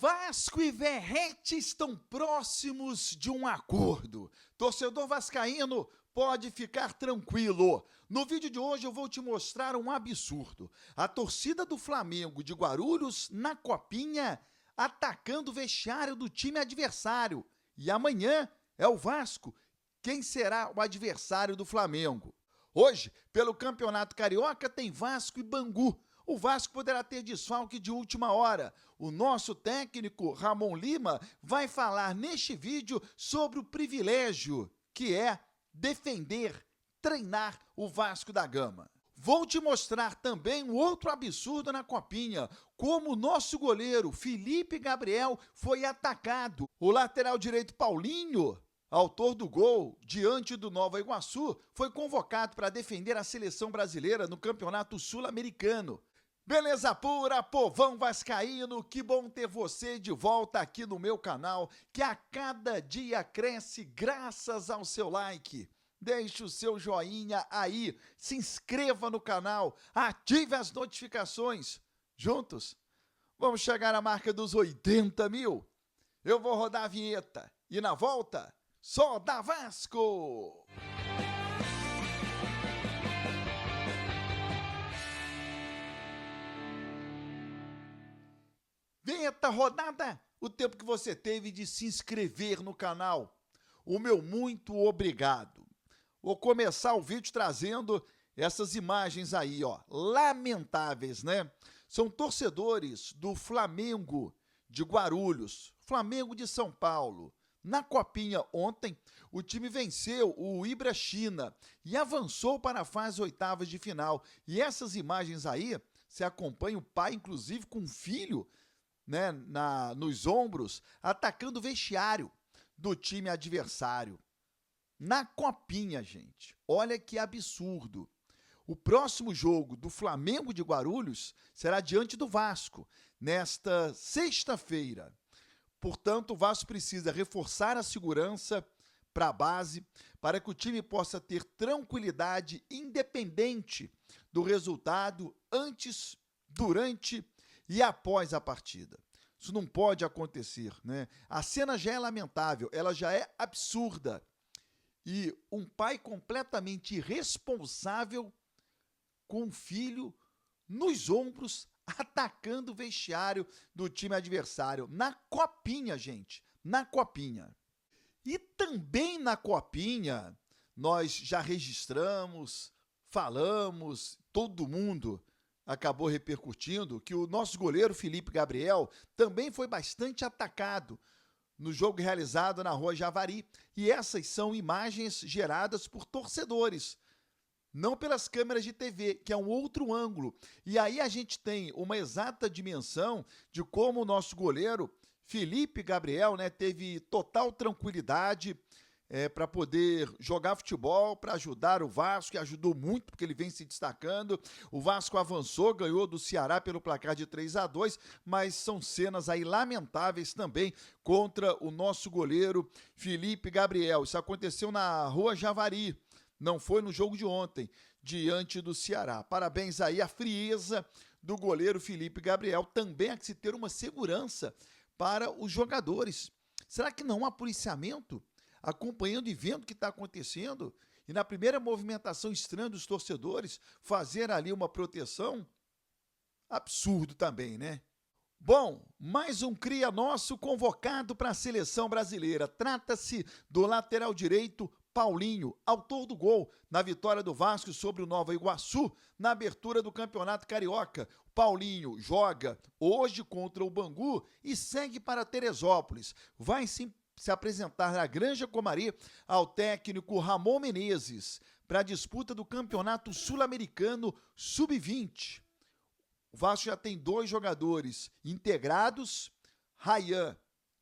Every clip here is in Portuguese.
Vasco e Verratti estão próximos de um acordo. Torcedor vascaíno pode ficar tranquilo. No vídeo de hoje eu vou te mostrar um absurdo. A torcida do Flamengo de Guarulhos na Copinha atacando o vestiário do time adversário. E amanhã é o Vasco quem será o adversário do Flamengo. Hoje, pelo Campeonato Carioca, tem Vasco e Bangu. O Vasco poderá ter desfalque de última hora. O nosso técnico, Ramon Lima, vai falar neste vídeo sobre o privilégio que é defender, treinar o Vasco da Gama. Vou te mostrar também um outro absurdo na Copinha, como o nosso goleiro Felipe Gabriel foi atacado. O lateral direito Paulinho, autor do gol diante do Nova Iguaçu, foi convocado para defender a seleção brasileira no Campeonato Sul-Americano. Beleza pura, povão vascaíno, que bom ter você de volta aqui no meu canal, que a cada dia cresce graças ao seu like. Deixe o seu joinha aí, se inscreva no canal, ative as notificações. Juntos, vamos chegar à marca dos 80 mil. Eu vou rodar a vinheta e na volta, só da Vasco! Vinheta rodada, o tempo que você teve de se inscrever no canal. O meu muito obrigado. Vou começar o vídeo trazendo essas imagens aí, ó, lamentáveis, né? São torcedores do Flamengo de Guarulhos, Flamengo de São Paulo. Na Copinha ontem, o time venceu o Ibrachina e avançou para a fase oitavas de final. E essas imagens aí, você acompanha o pai, inclusive, com o filho, né, nos ombros, atacando o vestiário do time adversário. Na Copinha, gente, olha que absurdo. O próximo jogo do Flamengo de Guarulhos será diante do Vasco, nesta sexta-feira. Portanto, o Vasco precisa reforçar a segurança para a base, para que o time possa ter tranquilidade independente do resultado antes, durante e após a partida. Isso não pode acontecer, né? A cena já é lamentável, ela já é absurda. E um pai completamente irresponsável com o filho nos ombros atacando o vestiário do time adversário. Na Copinha, gente, na Copinha. E também na Copinha, nós já registramos, falamos, todo mundo acabou repercutindo que o nosso goleiro Felipe Gabriel também foi bastante atacado no jogo realizado na Rua Javari. E essas são imagens geradas por torcedores, não pelas câmeras de TV, que é um outro ângulo. E aí a gente tem uma exata dimensão de como o nosso goleiro Felipe Gabriel, né, teve total tranquilidade para poder jogar futebol, para ajudar o Vasco, e ajudou muito, porque ele vem se destacando. O Vasco avançou, ganhou do Ceará pelo placar de 3-2, mas são cenas aí lamentáveis também contra o nosso goleiro Felipe Gabriel. Isso aconteceu na Rua Javari, não foi no jogo de ontem, diante do Ceará. Parabéns aí à frieza do goleiro Felipe Gabriel. Também há que se ter uma segurança para os jogadores. Será que não há policiamento acompanhando e vendo o que está acontecendo? E na primeira movimentação estranha dos torcedores, fazer ali uma proteção? Absurdo também, né? Bom, mais um cria nosso convocado para a seleção brasileira. Trata-se do lateral direito Paulinho, autor do gol na vitória do Vasco sobre o Nova Iguaçu na abertura do Campeonato Carioca. Paulinho joga hoje contra o Bangu e segue para Teresópolis. Vai se apresentar na Granja Comari ao técnico Ramon Menezes para a disputa do Campeonato Sul-Americano Sub-20. O Vasco já tem 2 jogadores integrados, Rayan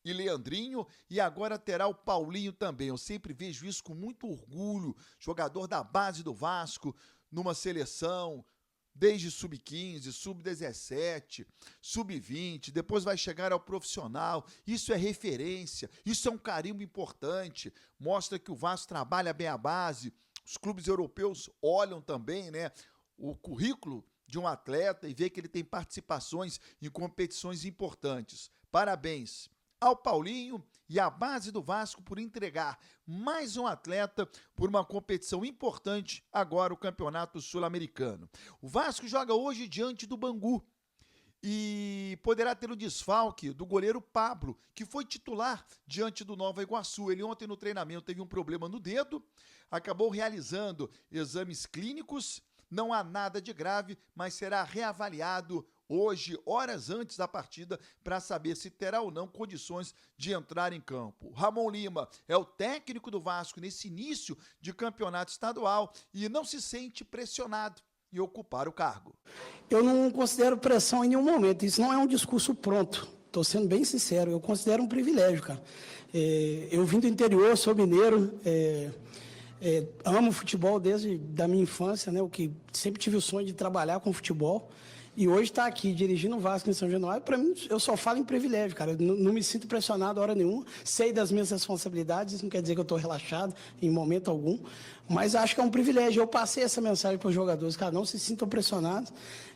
e Leandrinho, e agora terá o Paulinho também. Eu sempre vejo isso com muito orgulho, jogador da base do Vasco, numa seleção, desde sub-15, sub-17, sub-20, depois vai chegar ao profissional. Isso é referência, isso é um carimbo importante, mostra que o Vasco trabalha bem a base. Os clubes europeus olham também, né, o currículo de um atleta e vê que ele tem participações em competições importantes. Parabéns ao Paulinho e à base do Vasco por entregar mais um atleta por uma competição importante, agora o Campeonato Sul-Americano. O Vasco joga hoje diante do Bangu e poderá ter o desfalque do goleiro Pablo, que foi titular diante do Nova Iguaçu. Ele ontem no treinamento teve um problema no dedo, acabou realizando exames clínicos, não há nada de grave, mas será reavaliado hoje, horas antes da partida, para saber se terá ou não condições de entrar em campo. Ramon Lima é o técnico do Vasco nesse início de campeonato estadual e não se sente pressionado em ocupar o cargo. Eu não considero pressão em nenhum momento, isso não é um discurso pronto, estou sendo bem sincero, eu considero um privilégio, cara. Eu vim do interior, sou mineiro, amo futebol desde da minha infância, né? O que sempre tive o sonho de trabalhar com futebol. E hoje estar aqui dirigindo o Vasco em São Januário, para mim, eu só falo em privilégio, cara. Eu não me sinto pressionado a hora nenhuma. Sei das minhas responsabilidades, isso não quer dizer que eu estou relaxado em momento algum. Mas acho que é um privilégio. Eu passei essa mensagem para os jogadores, cara, não se sintam pressionados.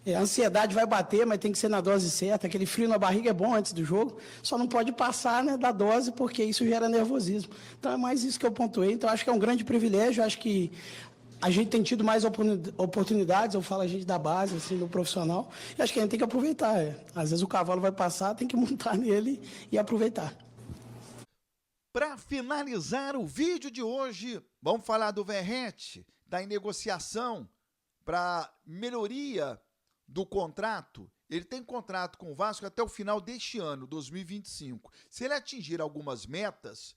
A ansiedade vai bater, mas tem que ser na dose certa. Aquele frio na barriga é bom antes do jogo. Só não pode passar, né, da dose, porque isso gera nervosismo. Então é mais isso que eu pontuei. Então acho que é um grande privilégio. Acho que a gente tem tido mais oportunidades, eu falo a gente da base, assim, do profissional, e acho que a gente tem que aproveitar. Às vezes o cavalo vai passar, tem que montar nele e aproveitar. Para finalizar o vídeo de hoje, vamos falar do Verratti, está em negociação para melhoria do contrato. Ele tem contrato com o Vasco até o final deste ano, 2025. Se ele atingir algumas metas,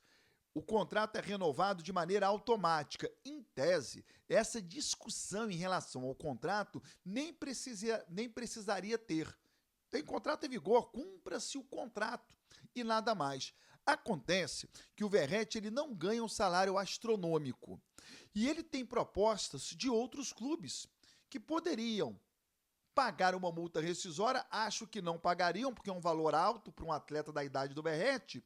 o contrato é renovado de maneira automática. Em tese, essa discussão em relação ao contrato nem precisaria ter. Tem contrato em vigor, cumpra-se o contrato e nada mais. Acontece que o Verratti ele não ganha um salário astronômico e ele tem propostas de outros clubes que poderiam pagar uma multa rescisória, acho que não pagariam porque é um valor alto para um atleta da idade do Verratti,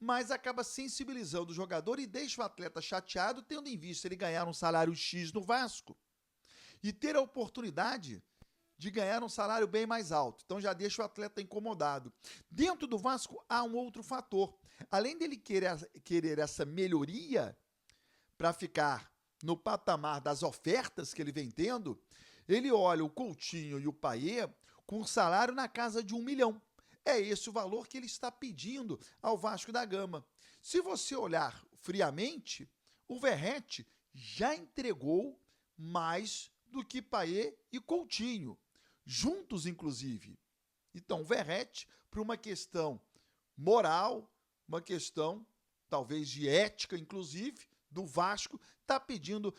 mas acaba sensibilizando o jogador e deixa o atleta chateado, tendo em vista ele ganhar um salário X no Vasco e ter a oportunidade de ganhar um salário bem mais alto. Então já deixa o atleta incomodado. Dentro do Vasco há um outro fator. Além dele querer essa melhoria para ficar no patamar das ofertas que ele vem tendo, ele olha o Coutinho e o Payet com um salário na casa de 1 milhão. É esse o valor que ele está pedindo ao Vasco da Gama. Se você olhar friamente, o Verratti já entregou mais do que Payet e Coutinho, juntos inclusive. Então, o Verratti, por uma questão moral, uma questão talvez de ética inclusive, do Vasco, está pedindo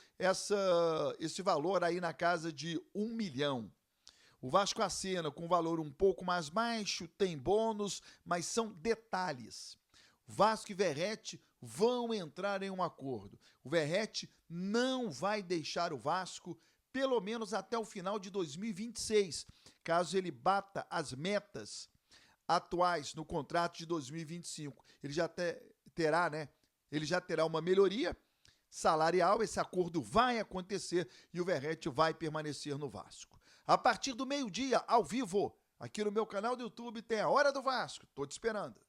esse valor aí na casa de 1 milhão. O Vasco acena com um valor um pouco mais baixo, tem bônus, mas são detalhes. Vasco e Verratti vão entrar em um acordo. O Verratti não vai deixar o Vasco pelo menos até o final de 2026, caso ele bata as metas atuais no contrato de 2025. Ele já terá, né? Ele já terá uma melhoria salarial, esse acordo vai acontecer e o Verratti vai permanecer no Vasco. A partir do meio-dia, ao vivo, aqui no meu canal do YouTube, tem a Hora do Vasco. Tô te esperando.